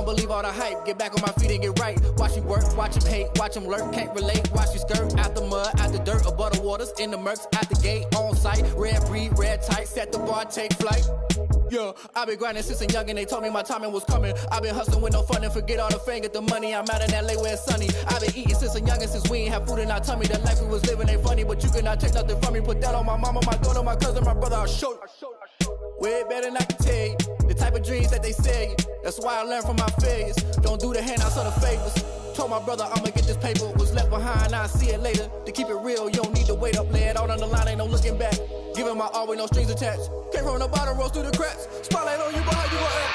believe all the hype. Get back on my feet and get right. Watch me work, watch him hate, watch him lurk. Can't relate, watch me skirt. Out the mud, out the dirt, above the waters, in the murks, out the gate, on site. Red breed, red tight, set the bar, take flight. Yeah, I been grinding since a young and they told me my timing was coming. I been hustling with no fun and forget all the fame, get the money. I'm out in LA where it's sunny. I been eating since a young and since we ain't have food in our tummy. The life we was living ain't funny, but you cannot take nothing from me. Put that on my mama, my daughter, my cousin, my brother, I'll show you. Way better than I can tell you. The type of dreams that they sell you. That's why I learned from my failures. Don't do the handouts or the favors. Told my brother I'ma get this paper. Was left behind, I'll see it later. To keep it real, you don't need to wait up. Lay it out on the line, ain't no looking back. Giving my all with no strings attached. Came from the bottom, rose through the cracks. Spotlight on you, but how you gon' act?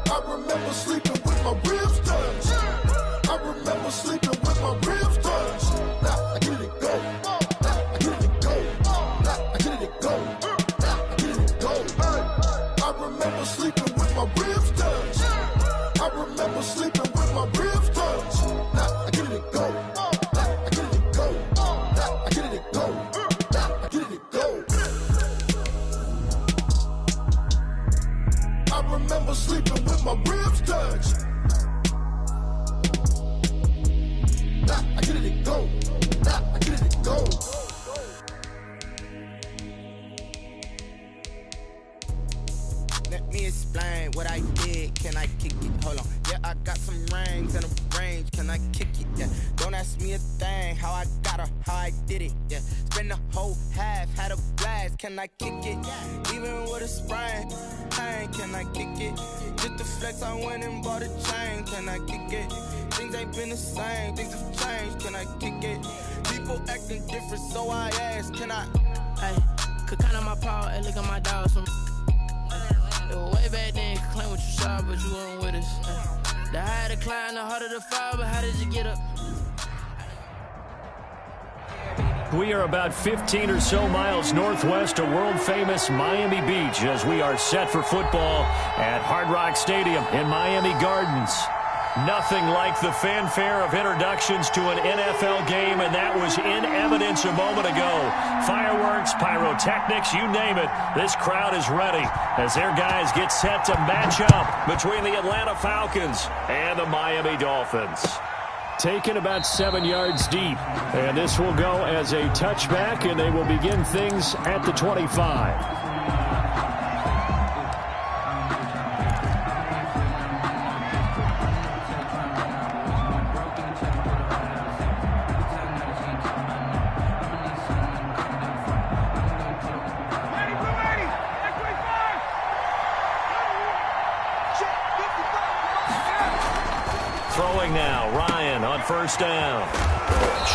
I remember sleeping with my ribs touched. I remember sleeping with my ribs touched. Now I get it go. Now I get it go. Now I get it go. Now I get it go. I remember sleeping with my ribs touched. I remember sleeping with my ribs touched. Now I get it go. Now I get it go. Now I get it go. Now I get it go. I remember sleeping with my ribs touched. Now I get it go. Now I get it go. Let me explain what I did. Can I kick it? Hold on. Yeah, I got some rings and a range. Can I kick it? Yeah. Don't ask me a thing. How I got her, how I did it. Yeah. Spend the whole half, had a blast. Can I kick it? Even with a sprain. Pain, can I kick it? Just the flex, I went and bought a chain. Can I kick it? Things ain't been the same. Things have changed. Can I kick it? People acting different, so I ask. Can I? Hey, could count on my power and look at my dogs from. Way back then, could claim what you saw, but you weren't with us. The higher the climb, the harder the fall, but how did you get up? We are about 15 or so miles northwest of world-famous Miami Beach as we are set for football at Hard Rock Stadium in Miami Gardens. Nothing like the fanfare of introductions to an NFL game, and that was in evidence a moment ago. Fireworks, pyrotechnics, you name it. This crowd is ready as their guys get set to match up between the Atlanta Falcons and the Miami Dolphins. Taken about 7 yards deep, and this will go as a touchback, and they will begin things at the 25. Throwing now, Ryan on first down.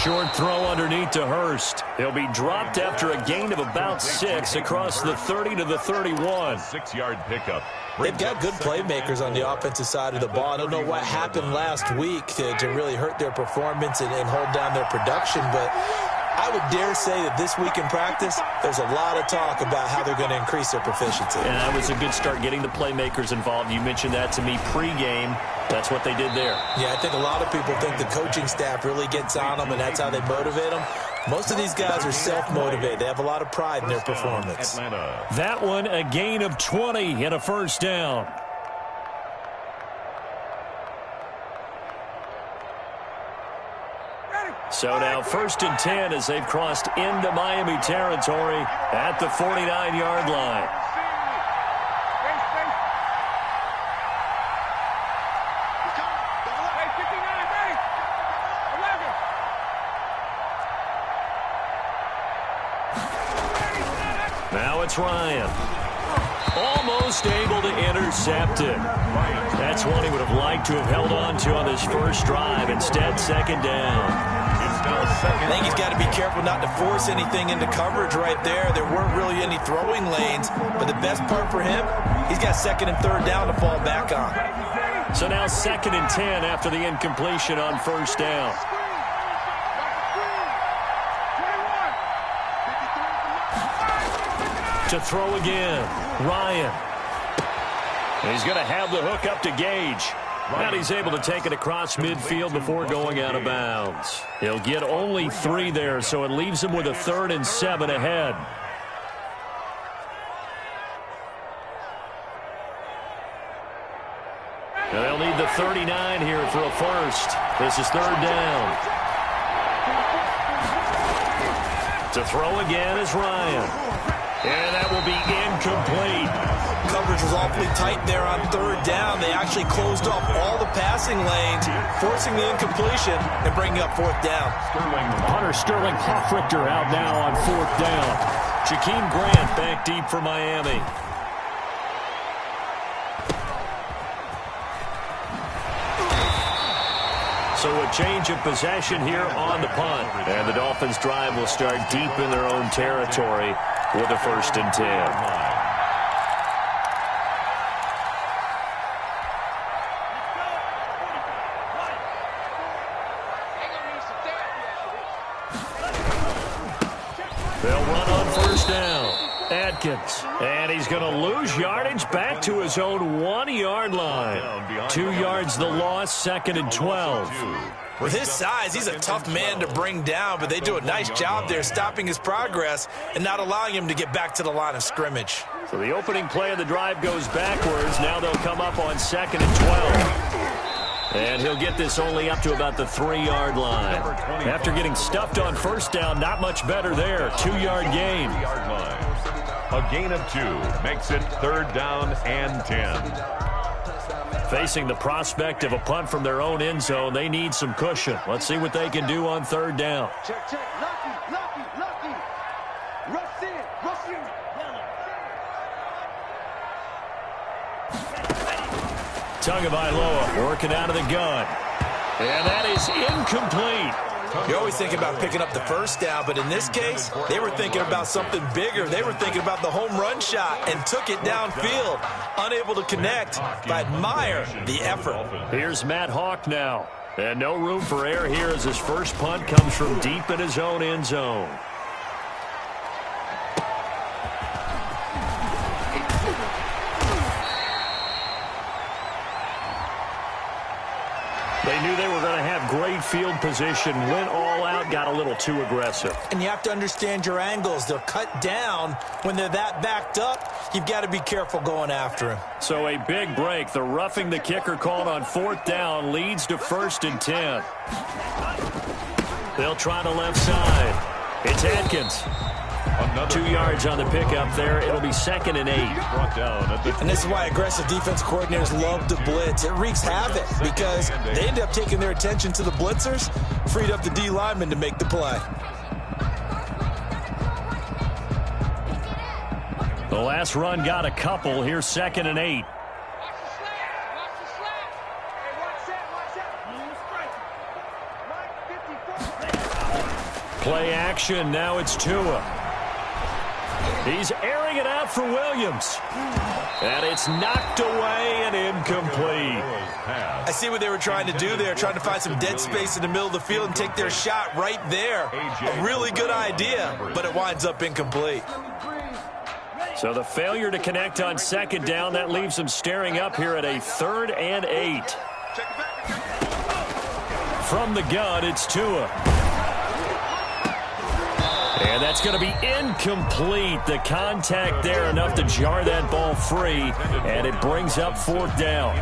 Short throw underneath to Hurst. He'll be dropped after a gain of about 6 across the 30 to the 31. 6-yard pickup. They've got good playmakers on the offensive side of the ball. I don't know what happened last week to really hurt their performance and hold down their production, but I would dare say that this week in practice, there's a lot of talk about how they're going to increase their proficiency. And that was a good start getting the playmakers involved. You mentioned that to me pregame. That's what they did there. Yeah, I think a lot of people think the coaching staff really gets on them, and that's how they motivate them. Most of these guys are self-motivated. They have a lot of pride in their performance. Atlanta. That one, a gain of 20 and a first down. So now 1st and 10 as they've crossed into Miami territory at the 49-yard line. Now it's Ryan. Almost able to intercept it. That's one he would have liked to have held on to on this first drive. Instead, second down. I think he's got to be careful not to force anything into coverage right there. There weren't really any throwing lanes, but the best part for him, he's got 2nd and 3rd down to fall back on. So now 2nd and 10 after the incompletion on first down. To throw again, Ryan. He's going to have the hook up to Gage. And he's able to take it across midfield before going out of bounds. He'll get only 3 there, so it leaves him with a 3rd and 7 ahead. And they'll need the 39 here for a first. This is third down. To throw again is Ryan. And that will be incomplete. Coverage was awfully tight there on third down. They actually closed off all the passing lanes, forcing the incompletion and bringing up fourth down. Hunter Sterling Hoffrichter out now on fourth down. Jakeem Grant back deep for Miami. So a change of possession here on the punt. And the Dolphins' drive will start deep in their own territory with a 1st and 10. They'll run on 1st down. Atkins. And he's going to lose yardage back to his own 1-yard line. 2 yards the loss, 2nd and 12. With his size, he's a tough man to bring down, but they do a nice job there stopping his progress and not allowing him to get back to the line of scrimmage. So the opening play of the drive goes backwards. Now they'll come up on 2nd and 12. And he'll get this only up to about the 3-yard line. After getting stuffed on 1st down, not much better there. 2-yard gain. A gain of 2 makes it 3rd down and 10. Facing the prospect of a punt from their own end zone, they need some cushion. Let's see what they can do on 3rd down. Check, check. Lucky. Rush in. Tagovailoa working out of the gun. And that is incomplete. You always think about picking up the 1st down, but in this case, they were thinking about something bigger. They were thinking about the home run shot and took it downfield. Unable to connect, but admire the effort. Here's Matt Hawk now. And no room for error here as his first punt comes from deep in his own end zone. They knew they were going to have great field position, went all out, got a little too aggressive. And you have to understand your angles. They'll cut down when they're that backed up. You've got to be careful going after him. So a big break. The roughing the kicker called on 4th down leads to 1st and 10. They'll try the left side. It's Atkins. 2 yards on the pickup there. It'll be 2nd and 8. And this is why aggressive defense coordinators love to blitz. It wreaks havoc because they end up taking their attention to the blitzers, freed up the D lineman to make the play. The last run got a couple. Here's 2nd and 8. Play action. Now it's Tua. He's airing it out for Williams. And it's knocked away and incomplete. I see what they were trying to do there, trying to find some dead space in the middle of the field and take their shot right there. A really good idea, but it winds up incomplete. So the failure to connect on 2nd down, that leaves them staring up here at a 3rd and 8. From the gun, it's Tua. And that's going to be incomplete. The contact there enough to jar that ball free, and it brings up 4th down.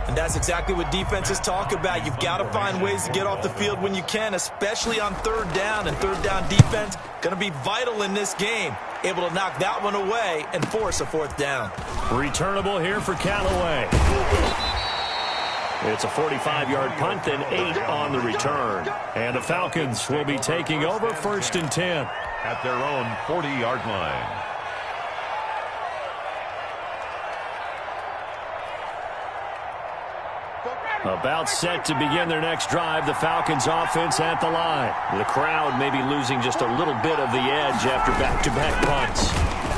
And that's exactly what defenses talk about. You've got to find ways to get off the field when you can, especially on 3rd down. And 3rd down defense going to be vital in this game. Able to knock that one away and force a 4th down. Returnable here for Callaway. It's a 45-yard punt and 8 on the return. And the Falcons will be taking over 1st and 10. At their own 40-yard line. About set to begin their next drive, the Falcons offense at the line. The crowd may be losing just a little bit of the edge after back-to-back punts.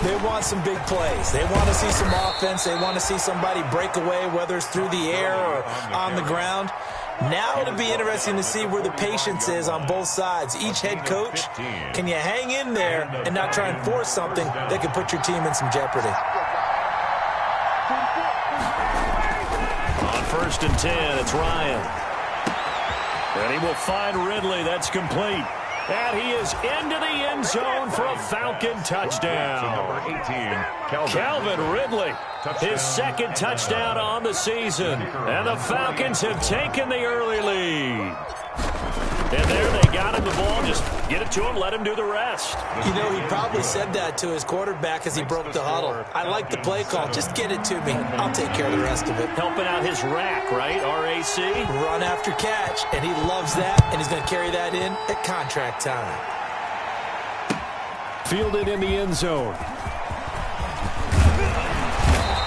They want some big plays. They want to see some offense. They want to see somebody break away, whether it's through the air or on the ground. Now it'll be interesting to see where the patience is on both sides. Each head coach, can you hang in there and not try and force something that could put your team in some jeopardy? On 1st and 10, it's Ryan. And he will find Ridley. That's complete. And he is into the end zone for a Falcon touchdown. Number 18, Calvin Ridley, his second touchdown on the season. And the Falcons have taken the early lead. And there they got him the ball. Just get it to him, let him do the rest. You know, he probably said that to his quarterback as he broke the huddle. I like the play call. Just get it to me. I'll take care of the rest of it. Helping out his rack, right? RAC? Run after catch, and he loves that, and he's going to carry that in at contract time. Fielded in the end zone.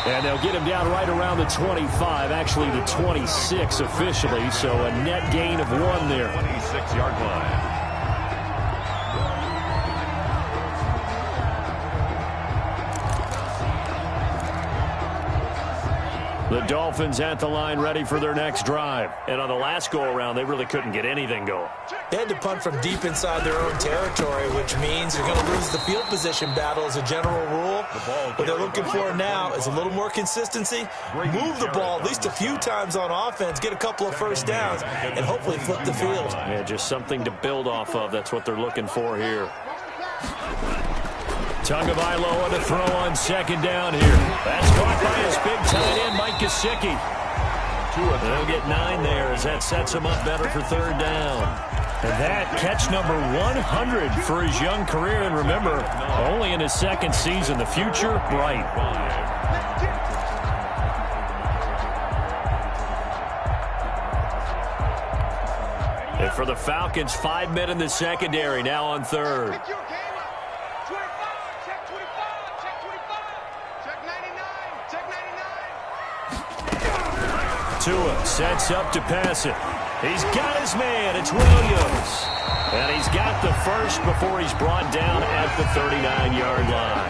And they'll get him down right around the 25, actually the 26 officially, so a net gain of 1 there. 26-yard line. The Dolphins at the line ready for their next drive. And on the last go-around, they really couldn't get anything going. They had to punt from deep inside their own territory, which means you're going to lose the field position battle as a general rule. What they're looking for now is a little more consistency, move the ball at least a few times on offense, get a couple of first downs, and hopefully flip the field. Yeah, just something to build off of. That's what they're looking for here. Tagovailoa to throw on second down here. That's caught by his big tight end, Mike Gesicki. They'll get 9 there as that sets him up better for third down. And that catch number 100 for his young career. And remember, only in his second season. The future, bright. And for the Falcons, 5 men in the secondary now on third. Tua sets up to pass it. He's got his man. It's Williams. And he's got the first before he's brought down at the 39-yard line.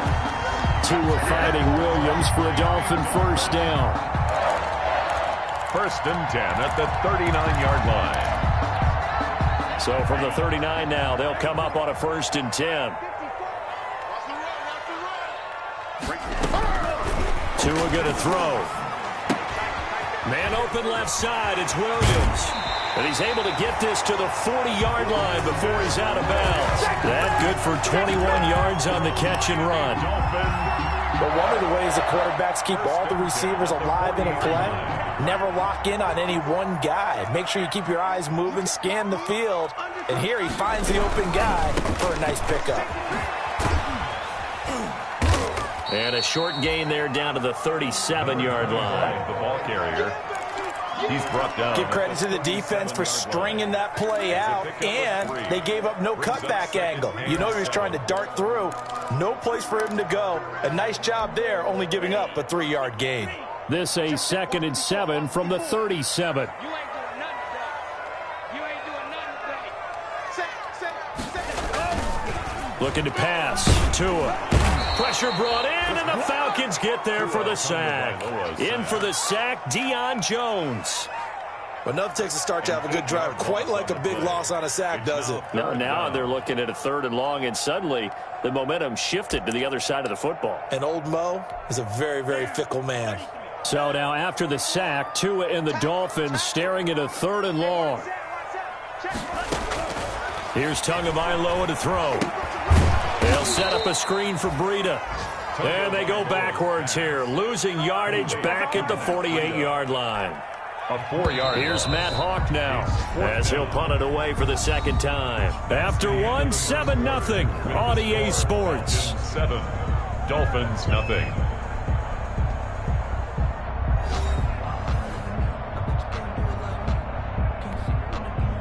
Tua fighting Williams for a Dolphin first down. 1st and 10 at the 39-yard line. So from the 39 now, they'll come up on a 1st and 10. Tua going to throw. Man open left side, it's Williams. And he's able to get this to the 40-yard line before he's out of bounds. That good for 21 yards on the catch and run. But one of the ways the quarterbacks keep all the receivers alive in a play, never lock in on any one guy. Make sure you keep your eyes moving, scan the field. And here he finds the open guy for a nice pickup. And a short gain there down to the 37-yard line. The ball carrier. He's brought down. Give credit to the defense for stringing that play out, and they gave up no cutback angle. You know he was trying to dart through. No place for him to go. A nice job there, only giving up a 3-yard gain. This a 2nd and 7 from the 37. Looking to pass. Tua. Pressure brought in, and the Falcons get there for the sack. In for the sack, Deion Jones. But enough takes a start to have a good drive. Quite like a big loss on a sack, does it? No, now they're looking at a 3rd and long, and suddenly the momentum shifted to the other side of the football. And old Mo is a very, very fickle man. So now after the sack, Tua and the Dolphins staring at a 3rd and long. Here's Tagovailoa to throw. They'll set up a screen for Breida. And they go backwards here, losing yardage back at the 48-yard line. A 4-yard. Here's Matt Hawk now as he'll punt it away for the second time. After one, 7-0 on EA Sports. 7. Dolphins, nothing.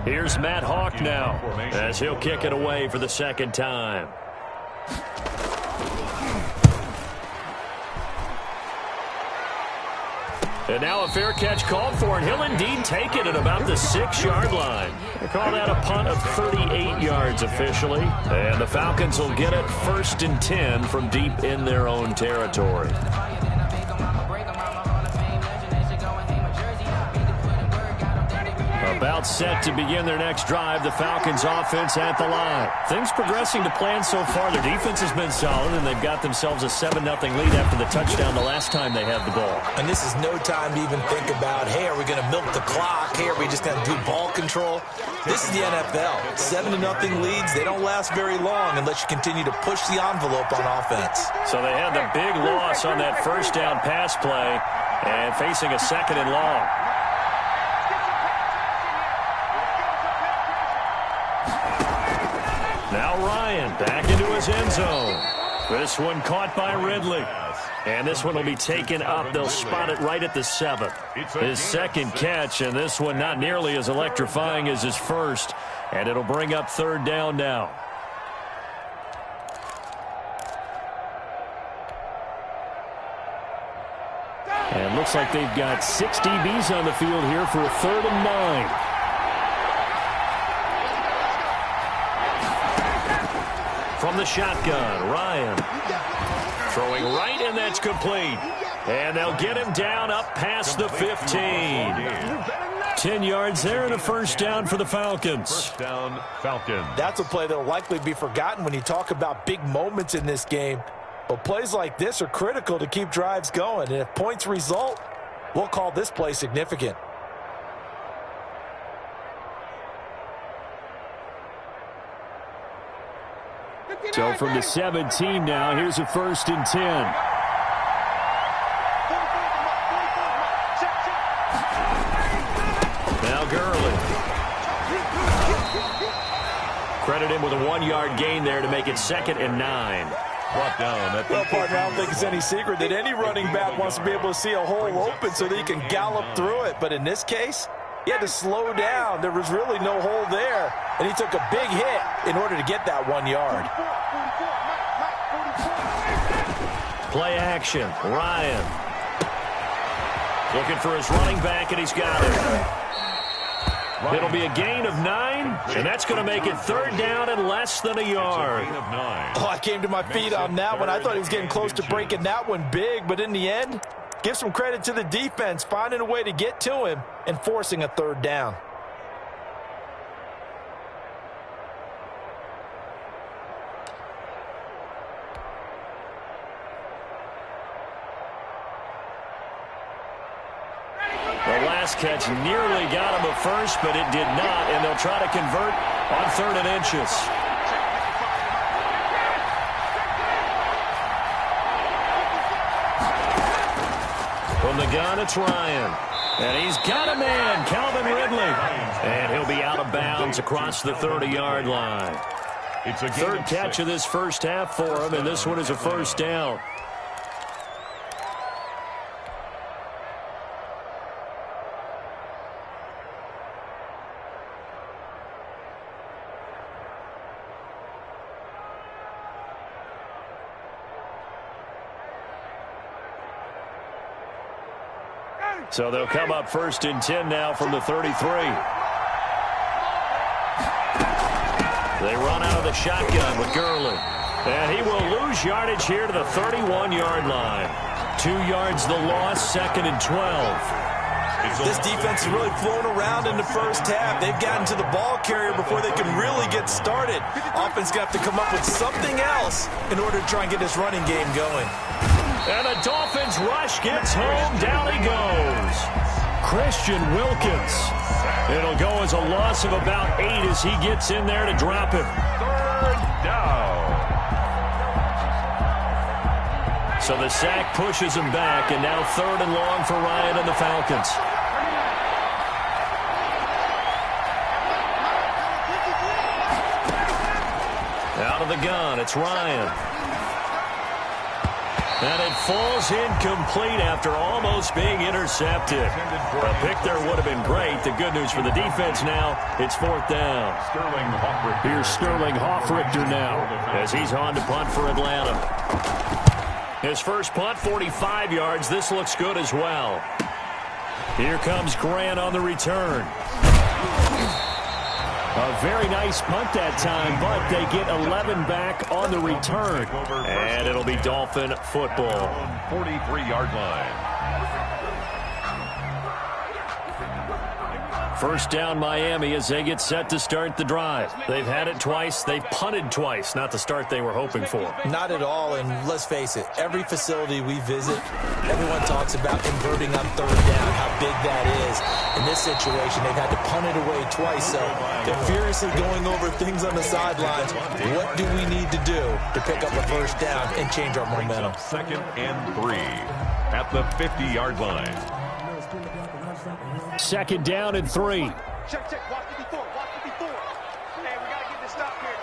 Here's Matt Hawk now as he'll kick it away for the second time. And now a fair catch called for, and he'll indeed take it at about the 6-yard line. They call that a punt of 38 yards officially. And the Falcons will get it 1st and 10 from deep in their own territory. A About set to begin their next drive, the Falcons offense at the line. Things progressing to plan so far. Their defense has been solid, and they've got themselves a 7-0 lead after the touchdown the last time they had the ball. And this is no time to even think about, hey, are we going to milk the clock? Hey, are we just going to do ball control? This is the NFL. 7-0 leads, they don't last very long unless you continue to push the envelope on offense. So they had the big loss on that first down pass play and facing a 2nd and long. Now Ryan back into his end zone. This one caught by Ridley. And this one will be taken up. They'll spot it right at the 7. His second catch, and this one not nearly as electrifying as his first. And it'll bring up 3rd down now. And looks like they've got 6 DBs on the field here for a 3rd and 9. From the shotgun, Ryan throwing right, and that's complete. And they'll get him down up past the 15. 10 yards there and a 1st down for the Falcons. 1st down, Falcons. That's a play that will likely be forgotten when you talk about big moments in this game. But plays like this are critical to keep drives going. And if points result, we'll call this play significant. So from the 17 now, here's a 1st and 10. Now Gurley. Credit him with a 1-yard gain there to make it 2nd and 9. Brought down. Well, partner, I don't think it's any secret that any running back wants to be able to see a hole open so that he can gallop through it. But in this case, he had to slow down. There was really no hole there, and he took a big hit in order to get that 1 yard. Play action. Ryan looking for his running back, and he's got it. It'll be a gain of 9, and that's going to make it 3rd down and less than a yard. Oh, I came to my feet on that one. I thought he was getting close to breaking that one big, but in the end, give some credit to the defense, finding a way to get to him and forcing a 3rd down. The last catch nearly got him a 1st, but it did not, and they'll try to convert on 3rd and inches. From the gun, it's Ryan. And he's got a man, Calvin Ridley. And he'll be out of bounds across the 30-yard line. It's a 3rd catch of this first half for him, and this one is a 1st down. So they'll come up 1st and 10 now from the 33. They run out of the shotgun with Gurley. And he will lose yardage here to the 31-yard line. 2 yards the loss, 2nd and 12. This defense has really flown around in the first half. They've gotten to the ball carrier before they can really get started. Offense got to come up with something else in order to try and get this running game going. And the Dolphins rush gets home. Down he goes. Christian Wilkins. It'll go as a loss of about 8 as he gets in there to drop him. 3rd down. So the sack pushes him back, and now 3rd and long for Ryan and the Falcons. Out of the gun, it's Ryan. And it falls incomplete after almost being intercepted. A pick there would have been great. The good news for the defense now, it's 4th down. Here's Sterling Hoffrichter now as he's on to punt for Atlanta. His first punt, 45 yards. This looks good as well. Here comes Grant on the return. A very nice punt that time, but they get 11 back on the return. And it'll be Dolphin football. 43-yard line. First down Miami as they get set to start the drive. They've had it twice. They've punted twice. Not the start they were hoping for. Not at all, and let's face it, every facility we visit, everyone talks about converting on third down, how big that is. In this situation, they've had to punt it away twice, so they're furiously going over things on the sidelines. What do we need to do to pick up a first down and change our momentum? 2nd and 3 at the 50-yard line. 2nd down and 3. Check. Watch the before. Hey, we got to get this stop here,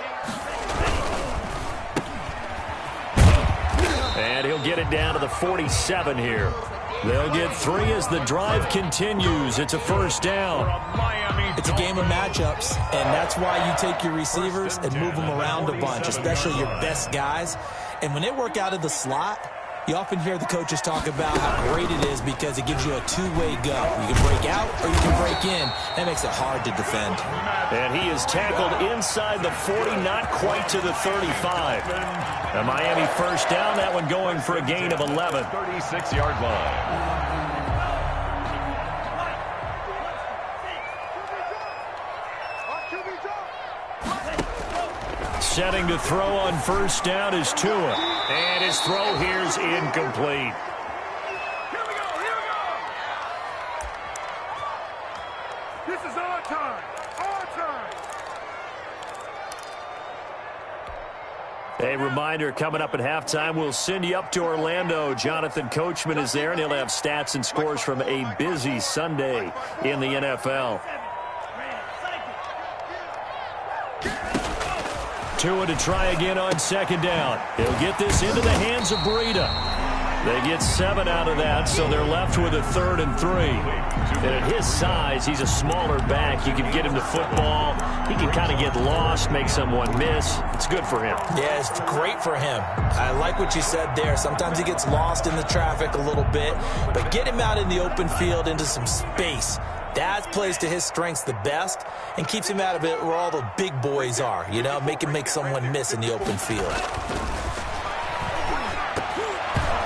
And he'll get it down to the 47 here. They'll get 3 as the drive continues. It's a first down. It's a game of matchups, and that's why you take your receivers and move them around a bunch, especially your best guys. And when they work out of the slot, you often hear the coaches talk about how great it is because it gives you a two-way go. You can break out or you can break in. That makes it hard to defend. And he is tackled inside the 40, not quite to the 35. A Miami first down, that one going for a gain of 11. 36-yard line. Setting to throw on first down is Tua. And his throw here is incomplete. Here we go. This is our time. A reminder, coming up at halftime, we'll send you up to Orlando. Jonathan Coachman is there, and he'll have stats and scores from a busy Sunday in the NFL. Tua to try again on second down. He'll get this into the hands of Breida. They get 7 out of that, so they're left with a 3rd and 3. And at his size, he's a smaller back. You can get him to football. He can kind of get lost, make someone miss. It's good for him. Yeah, it's great for him. I like what you said there. Sometimes he gets lost in the traffic a little bit, but get him out in the open field into some space. That plays to his strengths the best and keeps him out of it where all the big boys are, you know, make someone miss in the open field.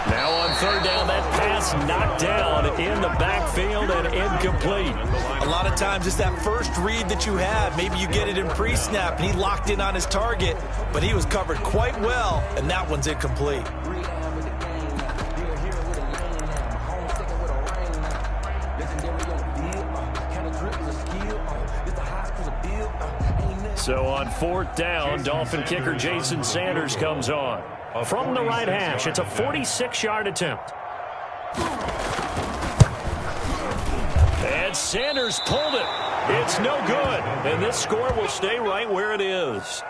Now on third down, that pass knocked down in the backfield and incomplete. A lot of times it's that first read that you have. Maybe you get it in pre-snap and he locked in on his target, but he was covered quite well, and that one's incomplete. So on 4th down, Dolphin kicker Jason Sanders comes on. From the right hash, it's a 46-yard attempt. And Sanders pulled it. It's no good. And this score will stay right where it is.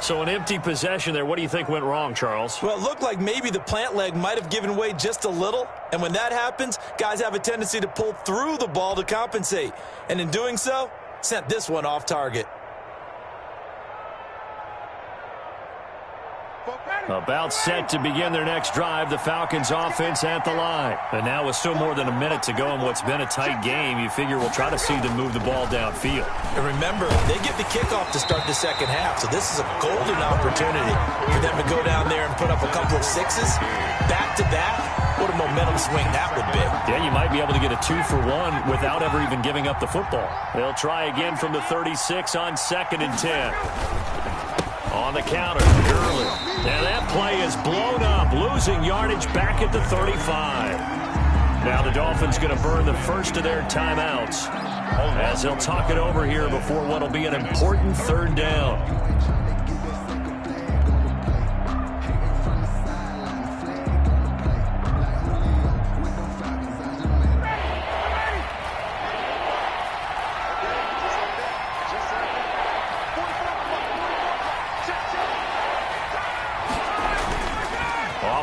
So an empty possession there. What do you think went wrong, Charles? Well, it looked like maybe the plant leg might have given way just a little. And when that happens, guys have a tendency to pull through the ball to compensate. And in doing so, sent this one off target. About set to begin their next drive, the Falcons offense at the line. And now with still more than a minute to go in what's been a tight game, you figure we'll try to see them move the ball downfield. And remember, they get the kickoff to start the second half, so this is a golden opportunity for them to go down there and put up a couple of sixes back-to-back. What a momentum swing that would be. Yeah, you might be able to get a 2-for-1 without ever even giving up the football. They'll try again from the 36 on 2nd and 10. On the counter, Gurley. And that play is blown up, losing yardage back at the 35. Now the Dolphins going to burn the first of their timeouts as they'll talk it over here before what will be an important 3rd down.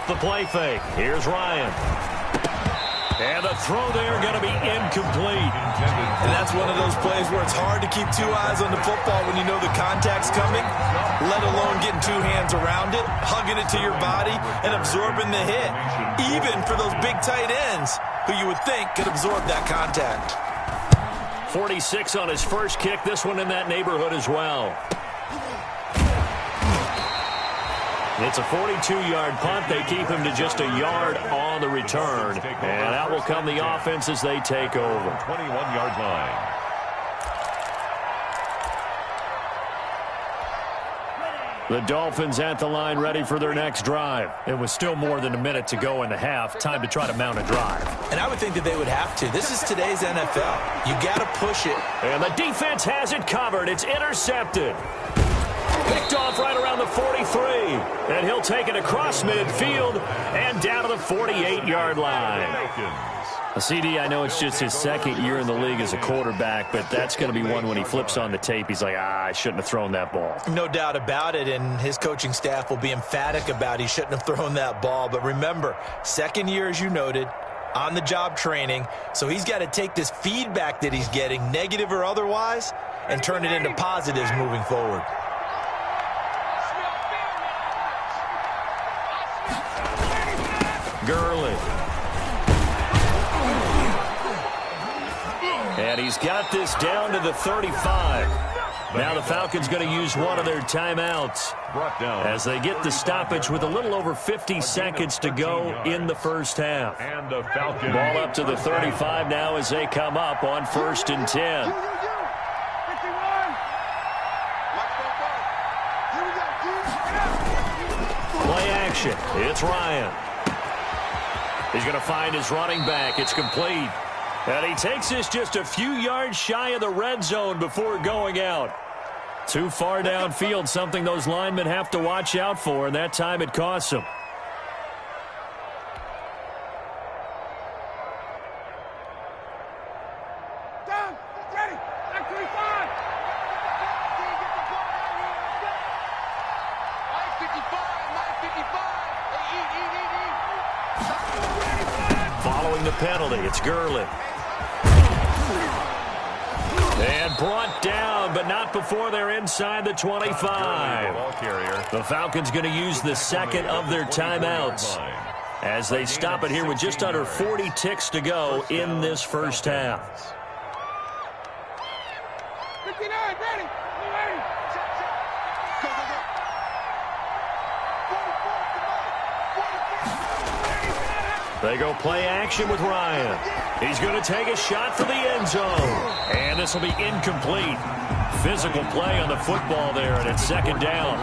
The play fake. Here's Ryan. And the throw there going to be incomplete. And that's one of those plays where it's hard to keep 2 eyes on the football when you know the contact's coming, let alone getting 2 hands around it, hugging it to your body, and absorbing the hit. Even for those big tight ends who you would think could absorb that contact. 46 on his first kick. This one in that neighborhood as well. It's a 42-yard punt. They keep him to just a yard on the return. And that will come the offense as they take over. 21-yard line. The Dolphins at the line ready for their next drive. It was still more than a minute to go in the half. Time to try to mount a drive. And I would think that they would have to. This is today's NFL. You got to push it. And the defense has it covered. It's intercepted. Picked off right around the 43. And he'll take it across midfield and down to the 48-yard line. CD, I know it's just his second year in the league as a quarterback, but that's going to be one when he flips on the tape. He's like, I shouldn't have thrown that ball. No doubt about it, and his coaching staff will be emphatic about he shouldn't have thrown that ball. But remember, second year, as you noted, on-the-job training, so he's got to take this feedback that he's getting, negative or otherwise, and turn it into positives moving forward. Gurley. And he's got this down to the 35. Now the Falcons going to use one of their timeouts as they get the stoppage with a little over 50 seconds to go in the first half. And the Falcons ball up to the 35 now as they come up on 1st and 10. Play action. It's Ryan. He's going to find his running back. It's complete. And he takes this just a few yards shy of the red zone before going out. Too far downfield, something those linemen have to watch out for, and that time it costs them. Down, ready, 9:25. 9:55. Following the penalty, it's Gurley. And brought down, but not before they're inside the 25. The Falcons going to use the second of their timeouts as they stop it here with just under 40 ticks to go in this first half. 59, ready, ready. They go play action with Ryan. He's going to take a shot for the end zone. And this will be incomplete. Physical play on the football there, and it's second down.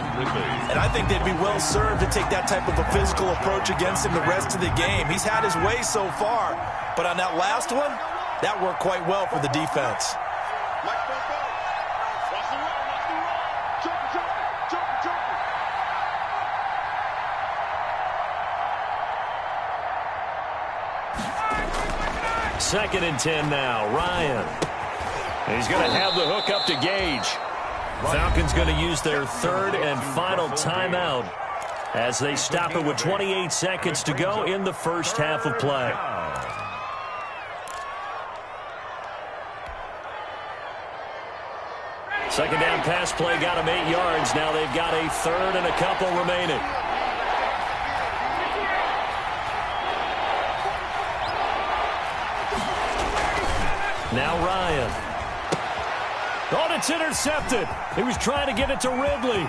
And I think they'd be well served to take that type of a physical approach against him the rest of the game. He's had his way so far, but on that last one, that worked quite well for the defense. Second and 10 now. Ryan. He's going to have the hook up to Gage. Falcons going to use their third and final timeout as they stop it with 28 seconds to go in the first half of play. Second down pass play got them 8 yards. Now they've got a third and a couple remaining. Now Ryan. Oh, it's intercepted. He was trying to get it to Ridley.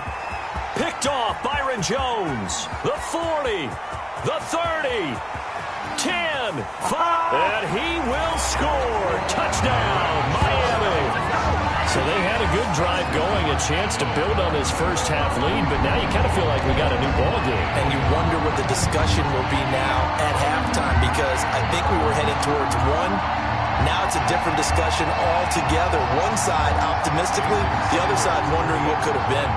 Picked off Byron Jones. The 40. The 30. 10. 5. And he will score. Touchdown, Miami. So they had a good drive going, a chance to build on this first half lead, but now you kind of feel like we got a new ball game. And you wonder what the discussion will be now at halftime, because I think we were headed towards one. Now it's a different discussion altogether. One side optimistically, the other side wondering what could have been.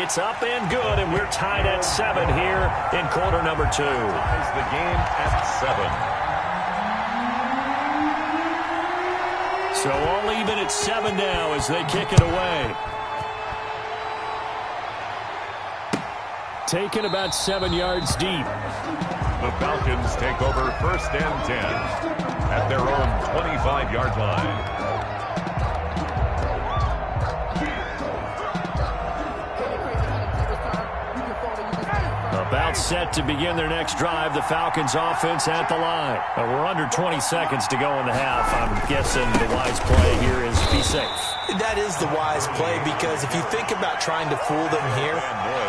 It's up and good, and we're tied at 7 here in quarter number 2. Ties the game at 7. So all even at 7 now as they kick it away. Taken about 7 yards deep. The Falcons take over 1st and 10 at their own 25-yard line. A About set to begin their next drive. The Falcons offense at the line. We're under 20 seconds to go in the half. I'm guessing the wise play here is be safe. That is the wise play, because if you think about trying to fool them here,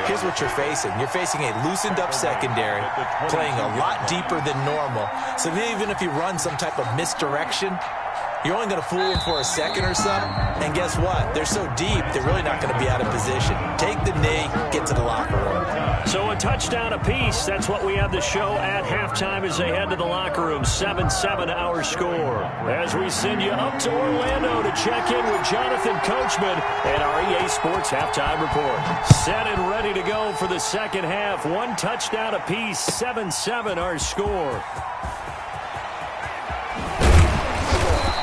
here's what you're facing. You're facing a loosened up secondary, playing a lot deeper than normal. So even if you run some type of misdirection, you're only going to fool them for a second or so. And guess what? They're so deep, they're really not going to be out of position. Take the knee, get to the locker room. So a touchdown apiece. That's what we have the show at halftime as they head to the locker room. 7-7 our score. As we send you up to Orlando to check in with Jonathan Coachman and our EA Sports Halftime Report. Set and ready to go for the second half. One touchdown apiece. 7-7 our score.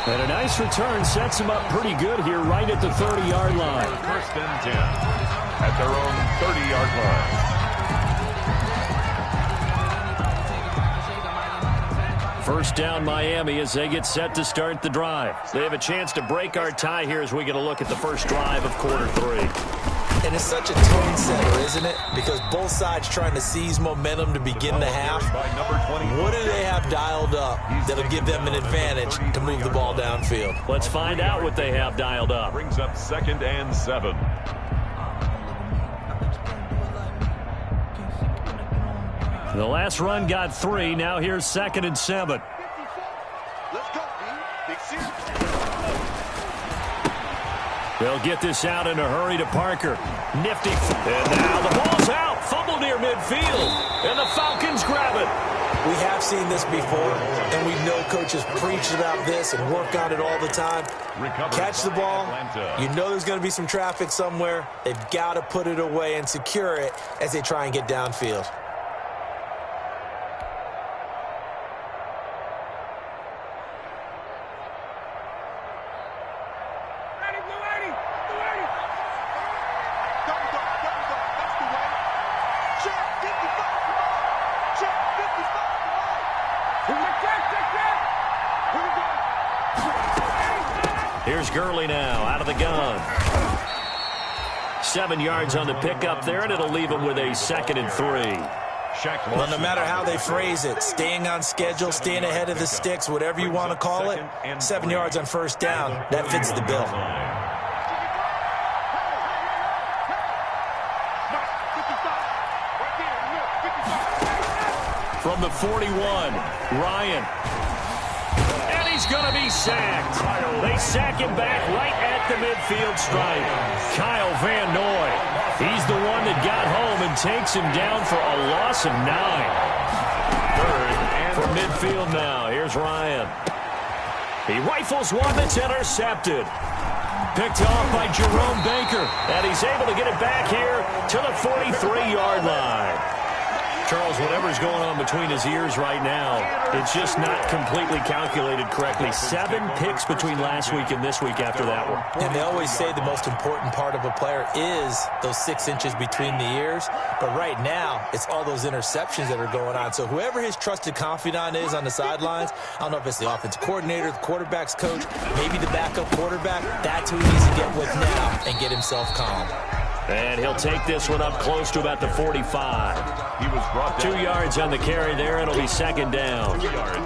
And a nice return sets them up pretty good here right at the 30-yard line. First and 10 at their own 30-yard line. First down Miami as they get set to start the drive. They have a chance to break our tie here as we get a look at the first drive of quarter 3. And it's such a tone setter, isn't it? Because both sides trying to seize momentum to begin the half. What do they have dialed up that'll give them an advantage to move the ball downfield? Let's find out what they have dialed up. Brings up 2nd and 7. The last run got 3. Now here's 2nd and 7. Let's go, Big C. They'll get this out in a hurry to Parker. Nifty. And now the ball's out. Fumble near midfield. And the Falcons grab it. We have seen this before, and we know coaches preach about this and work on it all the time. Catch the ball. You know there's going to be some traffic somewhere. They've got to put it away and secure it as they try and get downfield. Here's Gurley now out of the gun. 7 yards on the pickup there, and it'll leave him with a 2nd and 3. Well, no matter how they phrase it, staying on schedule, staying ahead of the sticks, whatever you want to call it, 7 yards on first down, that fits the bill. From the 41, Ryan. And he's going to be sacked. They sack him back right at the midfield stripe. Kyle Van Noy. He's the one that got home and takes him down for a loss of 9. 3rd and from midfield now. Here's Ryan. He rifles one that's intercepted. Picked off by Jerome Baker. And he's able to get it back here to the 43-yard line. Charles, whatever's going on between his ears right now, it's just not completely calculated correctly. 7 picks between last week and this week after that one. And they always say the most important part of a player is those 6 inches between the ears. But right now, it's all those interceptions that are going on. So whoever his trusted confidant is on the sidelines, I don't know if it's the offensive coordinator, the quarterback's coach, maybe the backup quarterback, that's who he needs to get with now and get himself calm. And he'll take this one up close to about the 45. He was brought down. 2 yards on the carry there. It'll be 2nd down.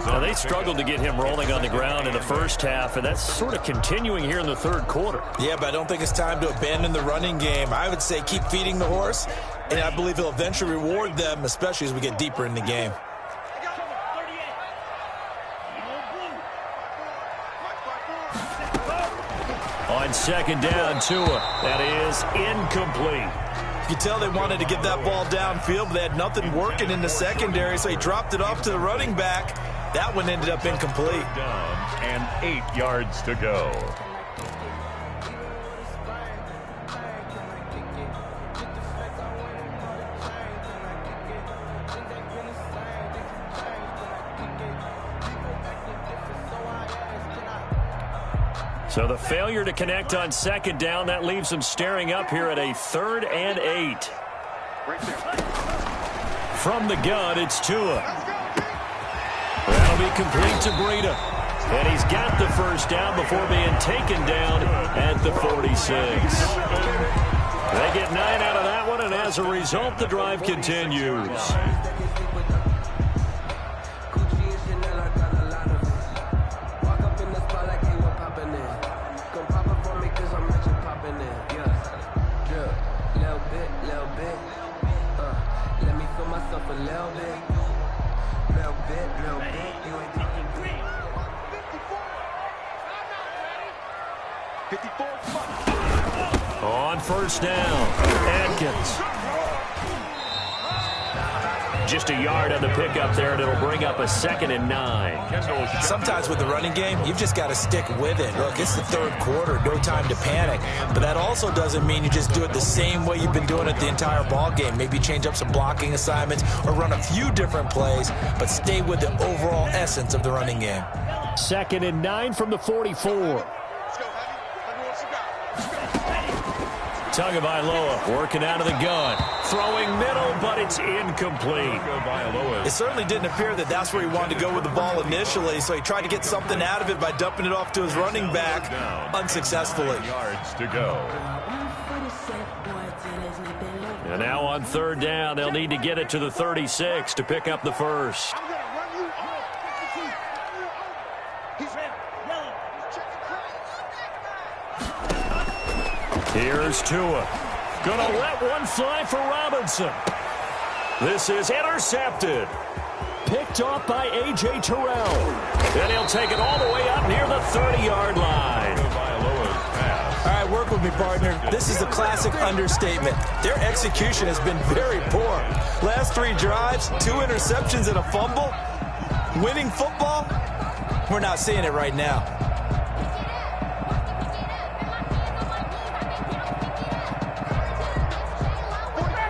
Now, they struggled to get him rolling on the ground in the first half, and that's sort of continuing here in the 3rd quarter. Yeah, but I don't think it's time to abandon the running game. I would say keep feeding the horse, and I believe he'll eventually reward them, especially as we get deeper in the game. On 2nd down, Tua. That is incomplete. You can tell they wanted to get that ball downfield, but they had nothing working in the secondary, so he dropped it off to the running back. That one ended up incomplete. Down and 8 yards to go. So the failure to connect on 2nd down, that leaves them staring up here at a 3rd and 8. From the gun, it's Tua. That'll be complete to Breida. And he's got the first down before being taken down at the 46. They get 9 out of that one, and and as a result, the drive continues. On first down, Atkins. Just a yard on the pickup there, and it'll bring up a 2nd and 9. Sometimes with the running game, you've just got to stick with it. Look, it's the third quarter, no time to panic. But that also doesn't mean you just do it the same way you've been doing it the entire ball game. Maybe change up some blocking assignments or run a few different plays, but stay with the overall essence of the running game. 2nd and 9 from the 44. Tagovailoa working out of the gun. Throwing middle, but it's incomplete. It certainly didn't appear that that's where he wanted to go with the ball initially, so he tried to get something out of it by dumping it off to his running back unsuccessfully. Yards to go. And now on 3rd down, they'll need to get it to the 36 to pick up the first. Here's Tua. Gonna let one fly for Robinson. This is intercepted. Picked off by A.J. Terrell. And he'll take it all the way up near the 30-yard line. All right, work with me, partner. This is a classic understatement. Their execution has been very poor. Last 3 drives, 2 interceptions and a fumble. Winning football? We're not seeing it right now.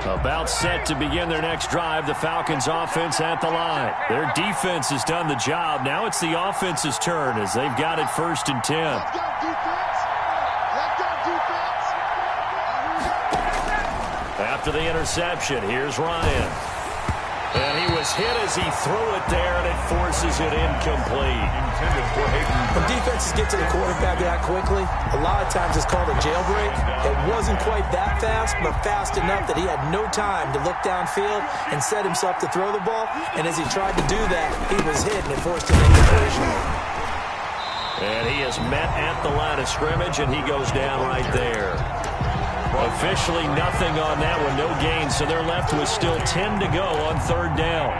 About set to begin their next drive, the Falcons offense at the line. Their defense has done the job. Now it's the offense's turn as they've got it 1st and 10. After the interception, here's Ryan. And he was hit as he threw it there, and it forces it incomplete. When defenses get to the quarterback that quickly, a lot of times it's called a jailbreak. It wasn't quite that fast, but fast enough that he had no time to look downfield and set himself to throw the ball. And as he tried to do that, he was hit, and it forced him into collision. And he is met at the line of scrimmage, and he goes down right there. Officially nothing on that one, no gain, so they're left with still 10 to go on 3rd down.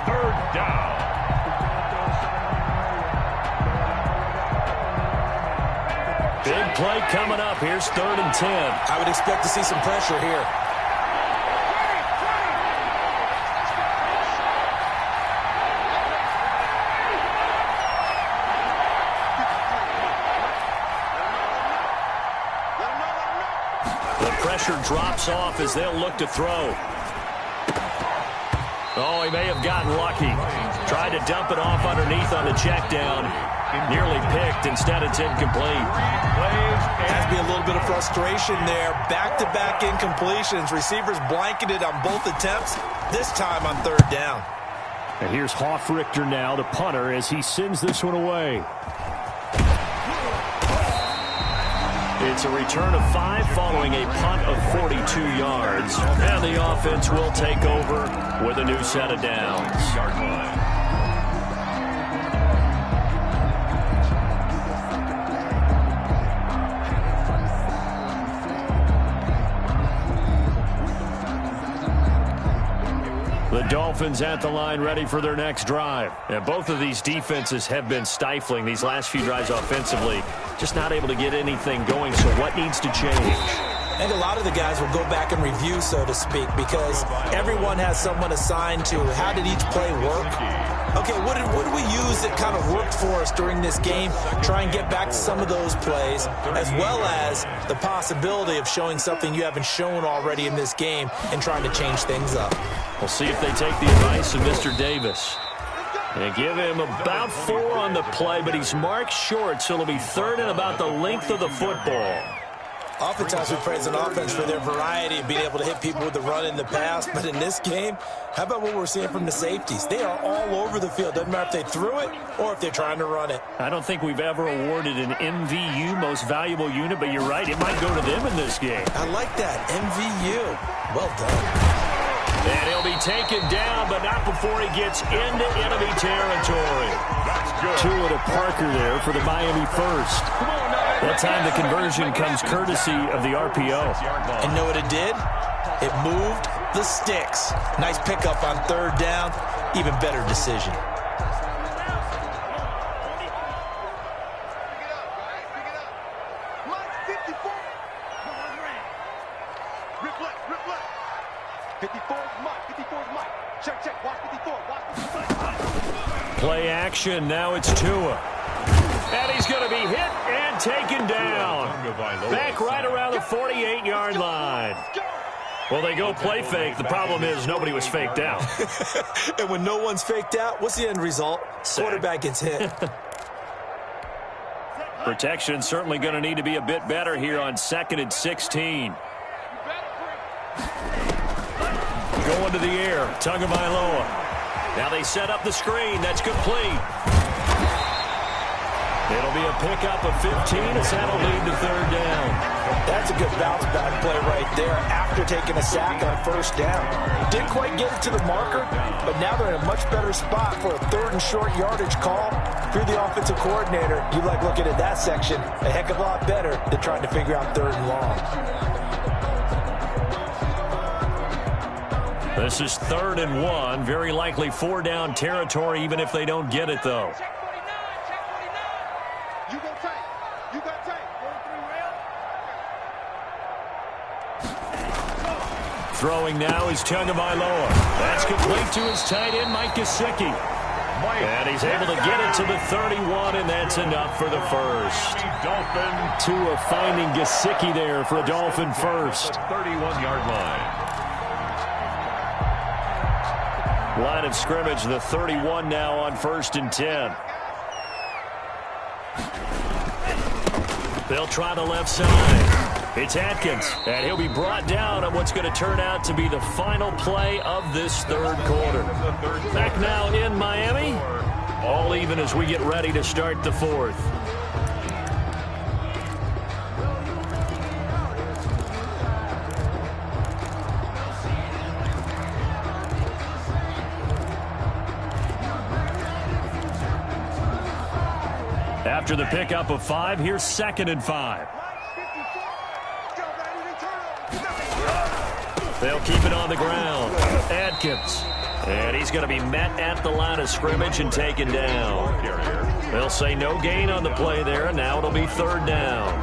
3rd down. Big play coming up. Here's 3rd and 10. I would expect to see some pressure here. Drops off as they'll look to throw. Oh, he may have gotten lucky. Tried to dump it off underneath on the check down. Nearly picked. Instead, it's incomplete. Has to be a little bit of frustration there. Back-to-back incompletions. Receivers blanketed on both attempts, this time on 3rd down. And here's Hoffrichter now, the punter, as he sends this one away. It's a return of 5 following a punt of 42 yards. And the offense will take over with a new set of downs. The Dolphins at the line ready for their next drive. And both of these defenses have been stifling these last few drives offensively. Just not able to get anything going, so what needs to change? I think a lot of the guys will go back and review, so to speak, because everyone has someone assigned to how did each play work. Okay, what did we use that kind of worked for us during this game? Try and get back to some of those plays, as well as the possibility of showing something you haven't shown already in this game and trying to change things up. We'll see if they take the advice of Mr. Davis. They give him about 4 on the play, but he's marked short, so it'll be 3rd and about the length of the football. Oftentimes we praise an offense for their variety of being able to hit people with the run in the pass, but in this game, how about what we're seeing from the safeties? They are all over the field. Doesn't matter if they threw it or if they're trying to run it. I don't think we've ever awarded an MVU, most valuable unit, but you're right, it might go to them in this game. I like that, MVU. Well done. And he'll be taken down, but not before he gets into enemy territory. That's good. Tua to Parker there for the Miami first. That time the conversion comes courtesy of the RPO. And know what it did? It moved the sticks. Nice pickup on third down. Even better decision. Play action. Now it's Tua. And he's going to be hit and taken down. Back right around the 48-yard line. Well, they go play fake. The problem is nobody was faked out. And when no one's faked out, what's the end result? Quarterback gets hit. Protection certainly going to need to be a bit better here on 2nd and 16. Going to the air. Tagovailoa. Now they set up the screen. That's complete. It'll be a pickup of 15 as that'll lead to third down. That's a good bounce back play right there after taking a sack on first down. Didn't quite get it to the marker, but now they're in a much better spot for a 3rd and short yardage call. If you're the offensive coordinator, you like looking at that section a heck of a lot better than trying to figure out 3rd and long. This is 3rd and 1. Very likely 4-down territory, even if they don't get it, though. Throwing now is Tagovailoa. That's complete to his tight end, Mike Gesicki. And he's able to get it to the 31, and that's enough for the first. Tua finding Gesicki there for a Dolphin first. 31-yard line. Line of scrimmage, the 31 now on 1st and 10. They'll try the left side. It's Atkins, and he'll be brought down on what's going to turn out to be the final play of this 3rd quarter. Back now in Miami, all even as we get ready to start the 4th. After the pickup of 5, here's 2nd and 5. They'll keep it on the ground. Atkins. And he's going to be met at the line of scrimmage and taken down. They'll say no gain on the play there, and now it'll be 3rd down.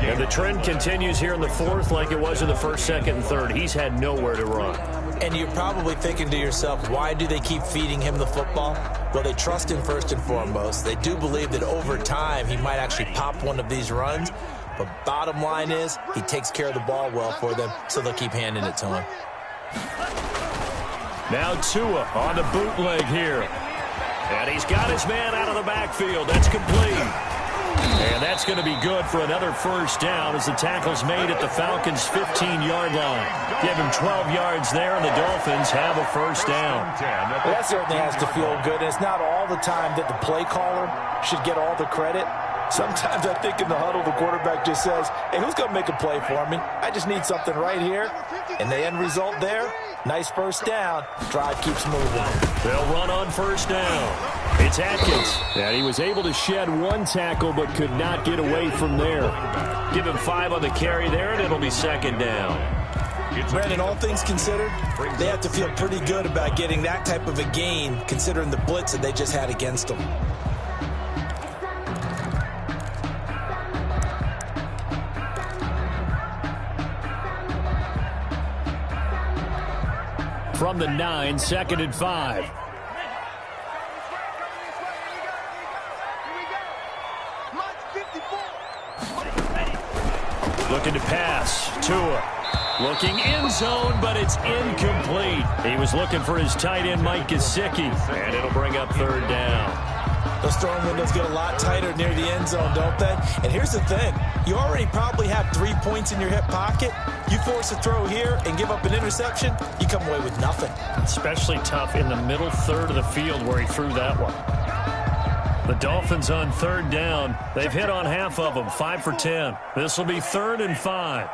And the trend continues here in the 4th like it was in the 1st, 2nd, and 3rd. He's had nowhere to run. And you're probably thinking to yourself, why do they keep feeding him the football? Well, they trust him first and foremost. They do believe that over time he might actually pop one of these runs. But bottom line is he takes care of the ball well for them, so they'll keep handing it to him. Now Tua on the bootleg here. And he's got his man out of the backfield. That's complete. And that's going to be good for another first down as the tackle's made at the Falcons' 15-yard line. Give him 12 yards there, and the Dolphins have a first down. Well, that certainly has to feel good. And it's not all the time that the play caller should get all the credit. Sometimes I think in the huddle, the quarterback just says, hey, who's going to make a play for me? I just need something right here. And the end result there, nice first down. Drive keeps moving. They'll run on first down. It's Atkins. And he was able to shed one tackle but could not get away from there. Give him 5 on the carry there, and it'll be 2nd down. Brandon, all things considered, they have to feel pretty good about getting that type of a gain considering the blitz that they just had against them. From the 9, 2nd and 5. Looking to pass. Tua. Looking end zone, but it's incomplete. He was looking for his tight end, Mike Gesicki, and it'll bring up 3rd down. Those throwing windows get a lot tighter near the end zone, don't they? And here's the thing. You already probably have 3 points in your hip pocket. You force a throw here and give up an interception, you come away with nothing. Especially tough in the middle third of the field where he threw that one. The Dolphins on third down. They've hit on half of them, 5 for 10. This will be 3rd and 5.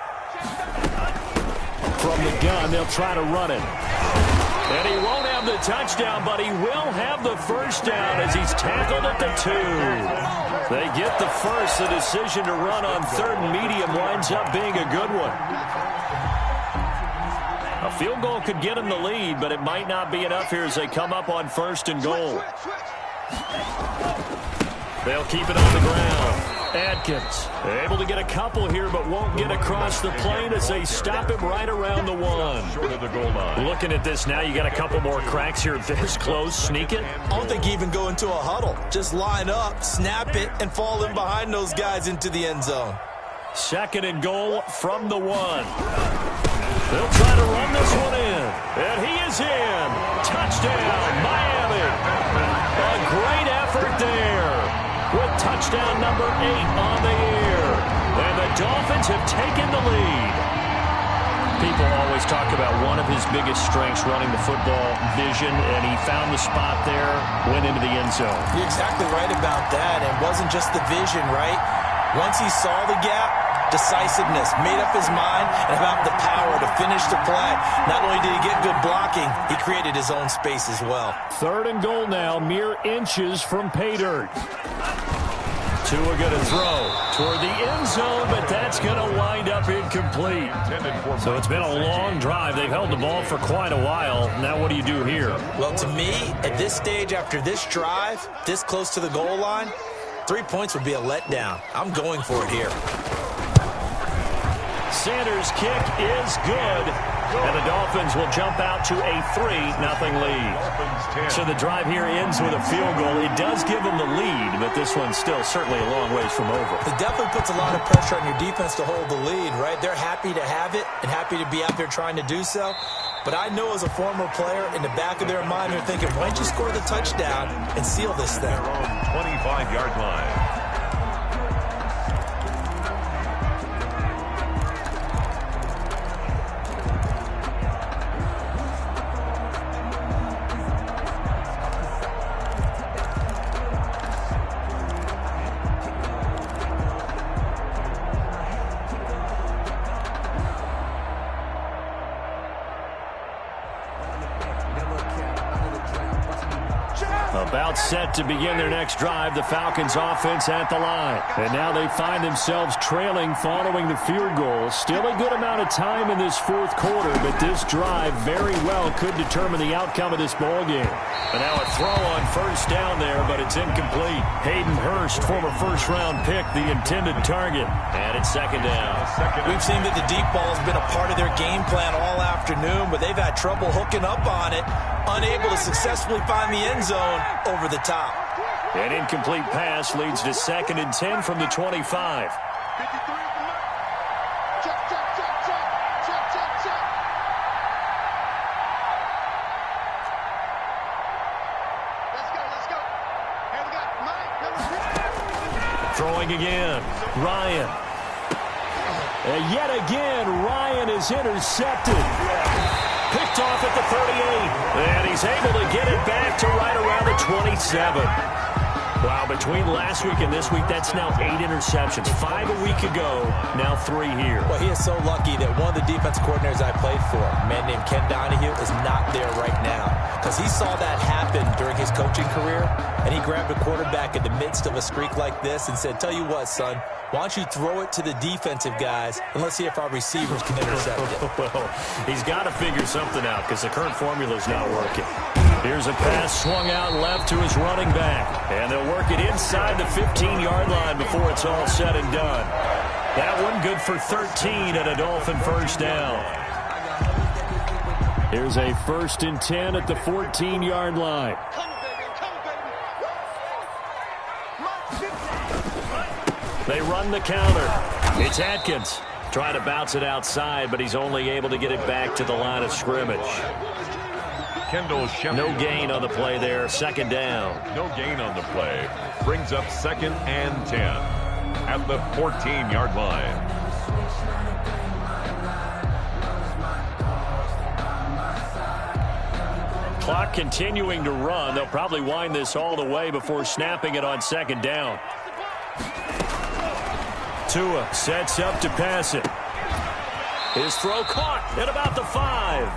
From the gun, they'll try to run it. And he won't have the touchdown, but he will have the first down as he's tackled at the 2. They get the first. The decision to run on 3rd and medium winds up being a good one. A field goal could get him the lead, but it might not be enough here as they come up on 1st and goal. They'll keep it on the ground. Adkins able to get a couple here, but won't get across the plane as they stop him right around the 1. Short of the goal line. Looking at this now, you got a couple more cracks here. This close, sneak it. I don't think you even go into a huddle. Just line up, snap it, and fall in behind those guys into the end zone. 2nd and goal from the 1. They'll try to run this one in. And he is in. Touchdown, Miami. A great effort there with touchdown number 8 on the year. And the Dolphins have taken the lead. People always talk about one of his biggest strengths running the football, vision, and he found the spot there, went into the end zone. You're exactly right about that. It wasn't just the vision, right? Once he saw the gap, decisiveness, made up his mind, and about the power to finish the play. Not only did he get good blocking, he created his own space as well. 3rd and goal now, mere inches from pay dirt. Tua going to throw toward the end zone, but that's going to wind up incomplete. So it's been a long drive. They've held the ball for quite a while. Now what do you do here? Well, to me, at this stage, after this drive, this close to the goal line, 3 points would be a letdown. I'm going for it here. Sanders' kick is good, and the Dolphins will jump out to a 3-0 lead. So the drive here ends with a field goal. It does give them the lead, but this one's still certainly a long ways from over. It definitely puts a lot of pressure on your defense to hold the lead, right? They're happy to have it and happy to be out there trying to do so. But I know as a former player, in the back of their mind, they're thinking, why don't you score the touchdown and seal this thing? Their own 25-yard line. About set to begin their next drive, the Falcons offense at the line. And now they find themselves trailing following the field goal. Still a good amount of time in this 4th quarter, but this drive very well could determine the outcome of this ball game. And now a throw on 1st down there, but it's incomplete. Hayden Hurst, former 1st-round pick, the intended target. And it's 2nd down. We've seen that the deep ball has been a part of their game plan all afternoon, but they've had trouble hooking up on it, unable to successfully find the end zone over the top. An incomplete pass leads to 2nd and 10 from the 25. Throwing again, Ryan. And yet again, Ryan is intercepted. Picked off at the 38. And he's able to get it back to right around the 27. Wow, between last week and this week, that's now 8 interceptions. 5 a week ago, now 3 here. Well, he is so lucky that one of the defense coordinators I played for, a man named Ken Donahue, is not there right now. Because he saw that happen during his coaching career, and he grabbed a quarterback in the midst of a streak like this and said, tell you what, son, why don't you throw it to the defensive guys, and let's see if our receivers can intercept it. Well, he's got to figure something out because the current formula is not working. Here's a pass swung out left to his running back. And they'll work it inside the 15-yard line before it's all said and done. That one good for 13 and a Dolphin 1st down. Here's a 1st and 10 at the 14-yard line. They run the counter. It's Atkins. Trying to bounce it outside, but he's only able to get it back to the line of scrimmage. No gain on the play there. Second down. No gain on the play. Brings up 2nd and 10 at the 14-yard line. Clock continuing to run. They'll probably wind this all the way before snapping it on 2nd down. Tua sets up to pass it. His throw caught at about the 5.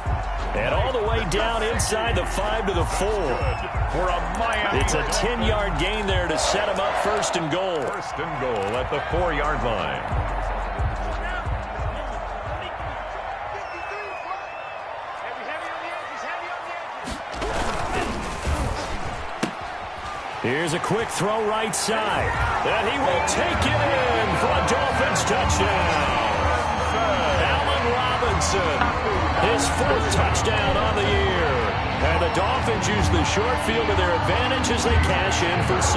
And all the way down inside the 5 to the 4. For a Miami. It's a 10-yard gain there to set him up 1st and goal. 1st and goal at the 4-yard line. Here's a quick throw right side. And he will take it in for a Dolphins touchdown. Allen Robinson, his 4th touchdown on the year. And the Dolphins use the short field to their advantage as they cash in for 6.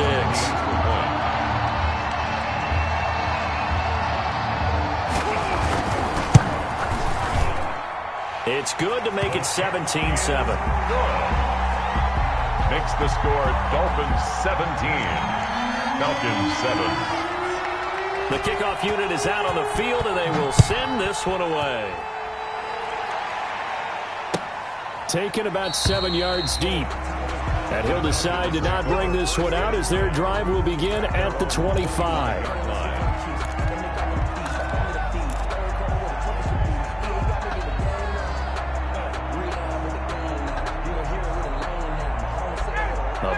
It's good to make it 17-7. Makes the score Dolphins 17, Falcons 7. The kickoff unit is out on the field, and they will send this one away. Taken about 7 yards deep. And he'll decide to not bring this one out as their drive will begin at the 25.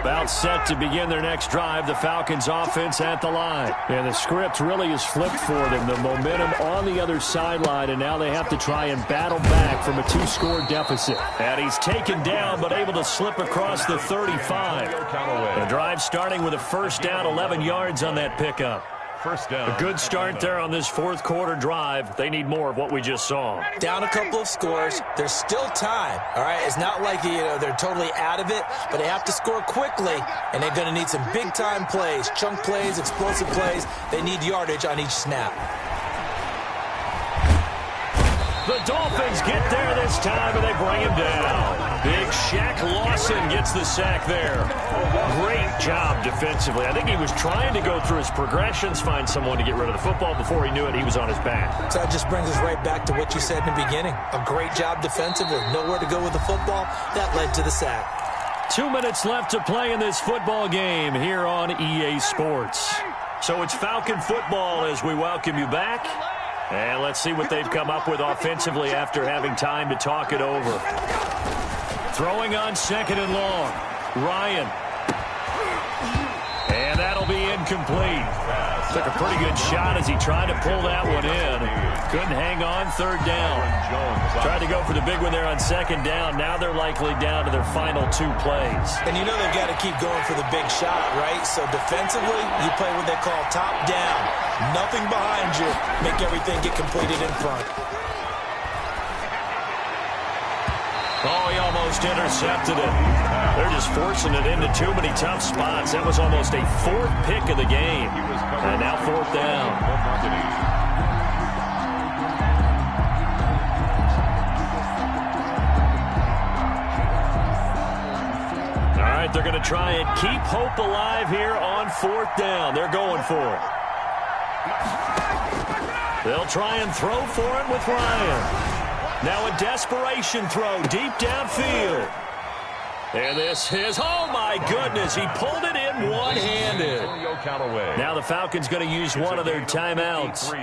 About set to begin their next drive, the Falcons offense at the line. And the script really is flipped for them. The momentum on the other sideline, and now they have to try and battle back from a 2-score deficit. And he's taken down, but able to slip across the 35. The drive starting with a 1st down, 11 yards on that pickup. 1st down. A good start there on this 4th quarter drive. They need more of what we just saw. Down a couple of scores. There's still time, all right? It's not like, they're totally out of it, but they have to score quickly, and they're going to need some big-time plays, chunk plays, explosive plays. They need yardage on each snap. The Dolphins get there this time, and they bring him down. Big Shaq Lawson gets the sack there. Great job defensively. I think he was trying to go through his progressions, find someone to get rid of the football. Before he knew it, he was on his back. So that just brings us right back to what you said in the beginning. A great job defensively. Nowhere to go with the football. That led to the sack. 2 minutes left to play in this football game here on EA Sports. So it's Falcon football as we welcome you back. And let's see what they've come up with offensively after having time to talk it over. Throwing on 2nd and long. Ryan. And that'll be incomplete. Took a pretty good shot as he tried to pull that one in. Couldn't hang on 3rd down. Tried to go for the big one there on 2nd down. Now they're likely down to their final 2 plays. And you know they've got to keep going for the big shot, right? So defensively, you play what they call top down. Nothing behind you. Make everything get completed in front. Oh, he almost intercepted it. They're just forcing it into too many tough spots. That was almost a 4th pick of the game. And now 4th down. All right, they're going to try and keep hope alive here on 4th down. They're going for it. They'll try and throw for it with Ryan. Now a desperation throw deep downfield. And this is, oh my goodness, he pulled it in one-handed. Now the Falcons going to use one of their timeouts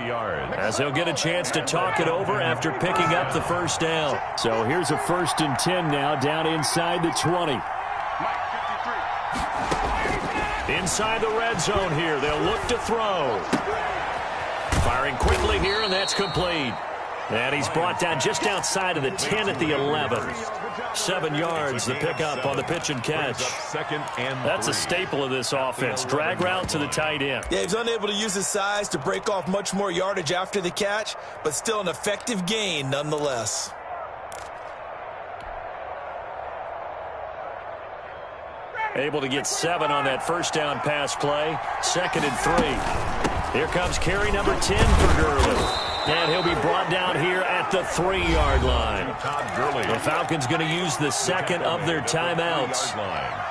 as they'll get a chance to talk it over after picking up the 1st down. So here's a 1st and 10 now down inside the 20. Inside the red zone here, they'll look to throw. Firing quickly here, and that's complete. And he's brought down just outside of the 10 at the 11. 7 yards, the pickup on the pitch and catch. That's a staple of this offense. Drag route to the tight end. Yeah, he's unable to use his size to break off much more yardage after the catch, but still an effective gain nonetheless. Able to get 7 on that 1st down pass play. 2nd and 3. Here comes carry number 10 for Gurley. And he'll be brought down here at the 3-yard line. The Falcons going to use the second of their timeouts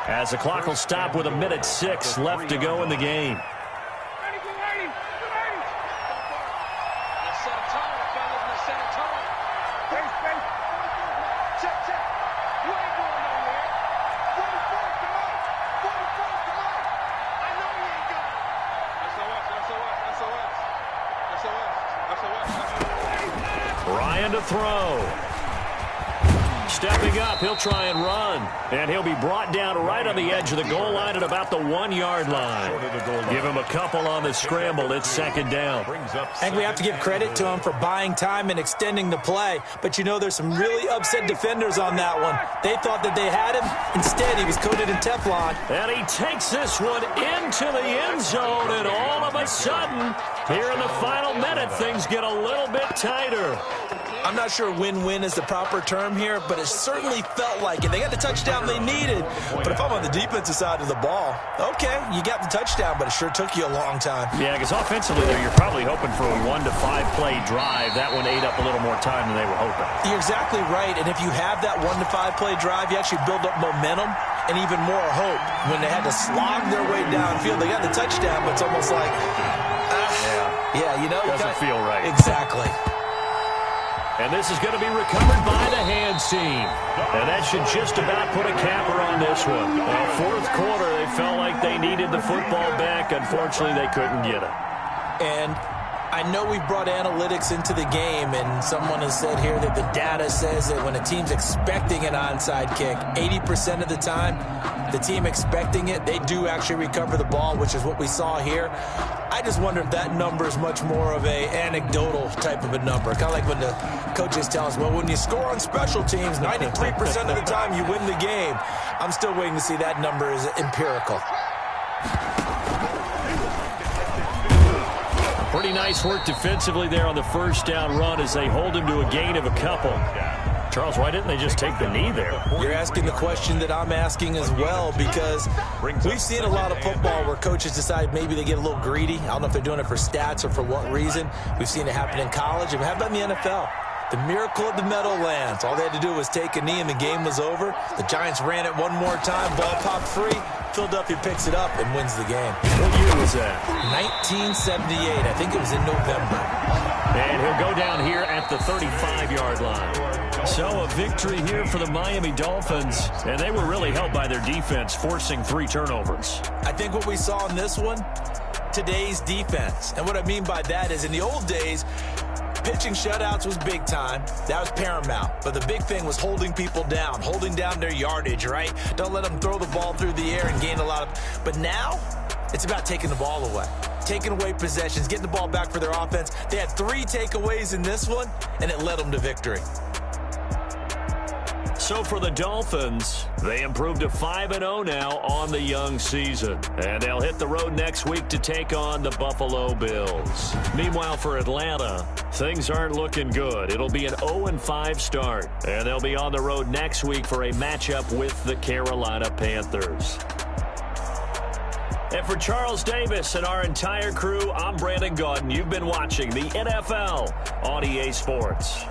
as the clock will stop with 1:06 left to go in the game. Ryan to throw. Stepping up, he'll try and run. And he'll be brought down right on the edge of the goal line at about the 1-yard line. Give him a couple on the scramble. It's second down. I think we have to give credit to him for buying time and extending the play. But, you know, there's some really upset defenders on that one. They thought that they had him. Instead, he was coated in Teflon. And he takes this one into the end zone. And all of a sudden, here in the final minute, things get a little bit tighter. I'm not sure win-win is the proper term here, but it certainly felt like it. They got the touchdown they needed. But if I'm on the defensive side of the ball, okay, you got the touchdown, but it sure took you a long time. Yeah, because offensively, you're probably hoping for a 1 to 5 play drive. That one ate up a little more time than they were hoping. You're exactly right, and if you have that 1 to 5 play drive, you actually build up momentum and even more hope. When they had to slog their way downfield, they got the touchdown, but it's almost like, yeah, you know. Doesn't feel right. Exactly. And this is going to be recovered by the hands team. And that should just about put a capper on this one. Fourth quarter, they felt like they needed the football back. Unfortunately, they couldn't get it. And I know we brought analytics into the game, and someone has said here that the data says that when a team's expecting an onside kick, 80% of the time, the team expecting it, they do actually recover the ball, which is what we saw here. I just wonder if that number is much more of a anecdotal type of a number. Kind of like when the coaches tell us, well, when you score on special teams, 93% of the time you win the game. I'm still waiting to see that number is empirical. Pretty nice work defensively there on the first down run as they hold him to a gain of a couple. Charles, why didn't they just take the knee there? You're asking the question that I'm asking as well, because we've seen a lot of football where coaches decide maybe they get a little greedy. I don't know if they're doing it for stats or for what reason. We've seen it happen in college, and how about in the NFL? The miracle of the Meadowlands. All they had to do was take a knee and the game was over. The Giants ran it one more time. Ball popped free. Philadelphia picks it up and wins the game. What year was that? 1978. I think it was in November. And he'll go down here at the 35-yard line. So a victory here for the Miami Dolphins. And they were really helped by their defense, forcing 3 turnovers. I think what we saw in this one, today's defense. And what I mean by that is in the old days, pitching shutouts was big time. That was paramount. But the big thing was holding people down, holding down their yardage, right? Don't let them throw the ball through the air and gain a lot of... But now, it's about taking the ball away. Taking away possessions, getting the ball back for their offense. They had 3 takeaways in this one, and it led them to victory. So for the Dolphins, they improved to 5-0 now on the young season. And they'll hit the road next week to take on the Buffalo Bills. Meanwhile, for Atlanta, things aren't looking good. It'll be an 0-5 start. And they'll be on the road next week for a matchup with the Carolina Panthers. And for Charles Davis and our entire crew, I'm Brandon Gaudin. You've been watching the NFL on EA Sports.